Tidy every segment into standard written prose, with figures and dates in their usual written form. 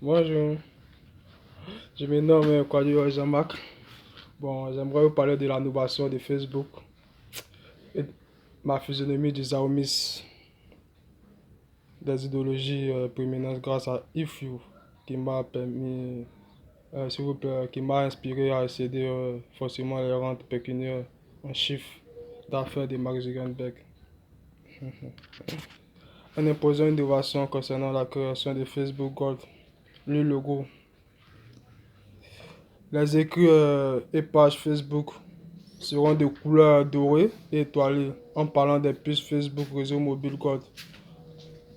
Bonjour, je me nomme Kwadio Jean-Marc. Bon, j'aimerais vous parler de l'innovation de Facebook et de ma physionomie du Xiaomi, des idéologies prééminentes grâce à IFU qui m'a permis, s'il vous plaît, qui m'a inspiré à excéder forcément les rentes pécuniaires en chiffre d'affaires de Mark Zuckerberg. En imposant une innovation concernant la création de Facebook Gold, le logo, les écrits et pages Facebook seront de couleur dorée et étoilée en parlant des puces Facebook Réseau Mobile Gold.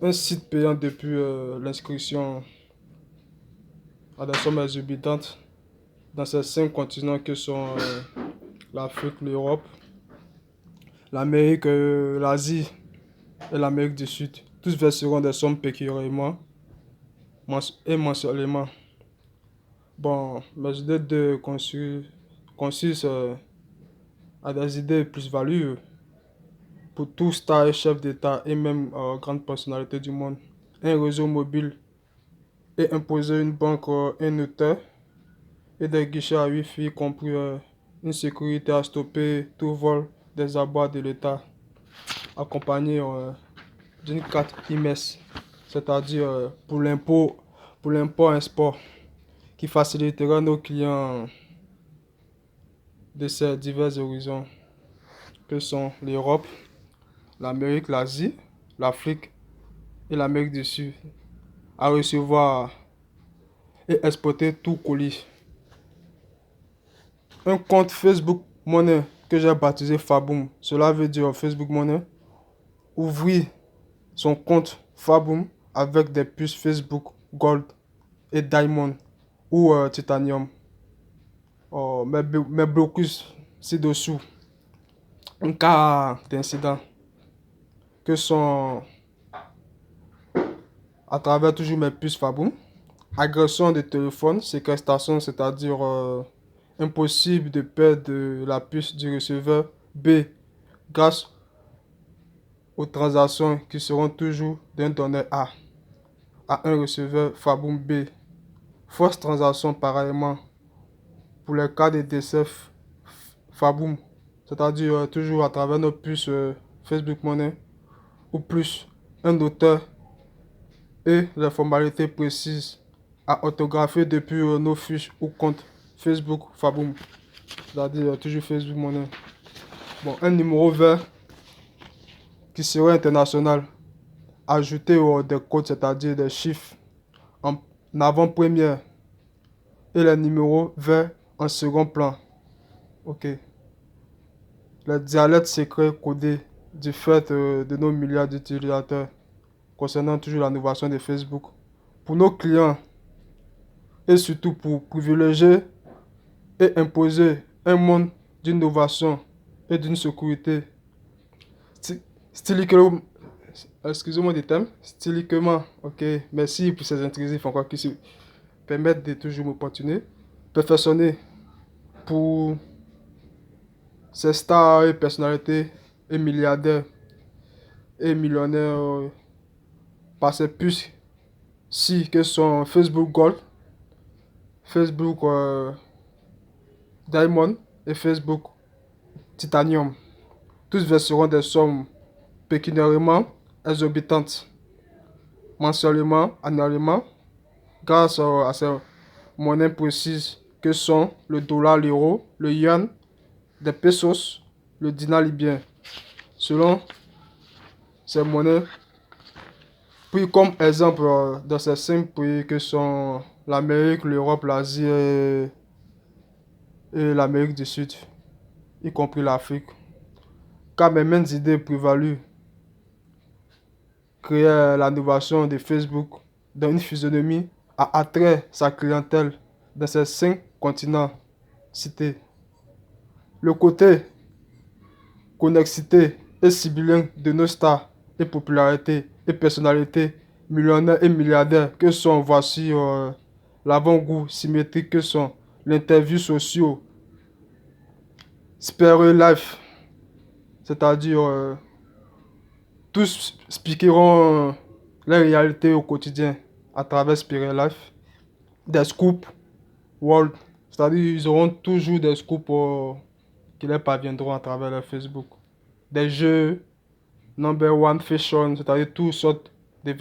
Un site payant depuis l'inscription à des sommes exorbitantes dans ces 5 continents que sont l'Afrique, l'Europe, l'Amérique, l'Asie et l'Amérique du Sud. Tous verseront des sommes pécuniairement et mensuellement. Bon, mes idées de consistent à des idées plus-value pour tout star et chef d'État et même grande personnalité du monde. Un réseau mobile et imposer une banque, un notaire et des guichets à Wi-Fi compris une sécurité à stopper tout vol des abois de l'État, accompagné d'une carte IMES, c'est-à-dire pour l'import-export, qui facilitera nos clients de ces divers horizons que sont l'Europe, l'Amérique, l'Asie, l'Afrique et l'Amérique du Sud, à recevoir et exporter tout colis. Un compte Facebook Money que j'ai baptisé Faboum, cela veut dire Facebook Money, ouvrir son compte Faboum avec des puces Facebook Gold et Diamond ou Titanium. Oh, mes blocus ci-dessous, un cas d'incident que sont à travers toujours mes puces Faboum, agression de téléphone, séquestration, c'est-à-dire impossible de perdre la puce du receveur. B. Grâce aux transactions qui seront toujours d'un donneur A à un receveur Faboum B. Fausse transaction pareillement pour les cas de décès Faboum, c'est-à-dire toujours à travers nos puces Facebook Money ou plus un auteur et les formalités précises à orthographier depuis nos fiches ou comptes Facebook Faboum, c'est-à-dire toujours Facebook Money. Bon, un numéro vert qui serait international, ajouté des codes, c'est-à-dire des chiffres en avant-première et les numéros verts en second plan. Ok. Les dialectes secrets codés du fait de nos milliards d'utilisateurs concernant toujours l'innovation de Facebook. Pour nos clients et surtout pour privilégier et imposer un monde d'innovation et d'une sécurité styliquement, excusez-moi des thèmes, styliquement, ok, merci pour ces intrusifs encore qui se permettent de toujours m'opportuner, perfectionner pour ces stars et personnalités et milliardaires et millionnaires par ces puces ci que sont Facebook Gold, Facebook Diamond et Facebook Titanium. Tous verseront des sommes pécuniairement exorbitantes, mensuellement, annuellement, grâce à ces monnaies précises que sont le dollar, l'euro, le yuan, des pesos, le dinar libyen. Selon ces monnaies, pris comme exemple dans ces 5 pays que sont l'Amérique, l'Europe, l'Asie et l'Amérique du Sud, y compris l'Afrique. Car mes mêmes idées prévalues créer l'innovation de Facebook dans une physionomie à attraire sa clientèle dans ces 5 continents cités. Le côté connexité et sibyllin de nos stars et popularité et personnalités millionnaires et milliardaires que sont voici l'avant-goût symétrique que sont l'interview sociaux, Spiral Life, c'est-à-dire tous expliqueront la réalité au quotidien à travers Spiral Life. des scoops world. C'est-à-dire ils auront toujours des scoops qui leur parviendront à travers leur Facebook. Des jeux number one fashion, c'est-à-dire toutes sortes de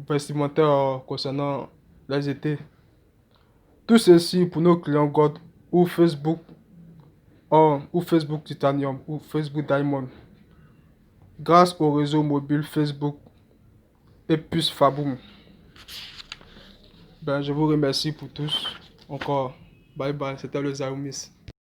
vestimentaires concernant les étés. Tout ceci pour nos clients Gold ou Facebook ou Facebook Titanium ou Facebook Diamond. Grâce au réseau mobile Facebook et puce Faboum. Ben, je vous remercie pour tous. Encore. Bye bye, c'était le Zaoumis.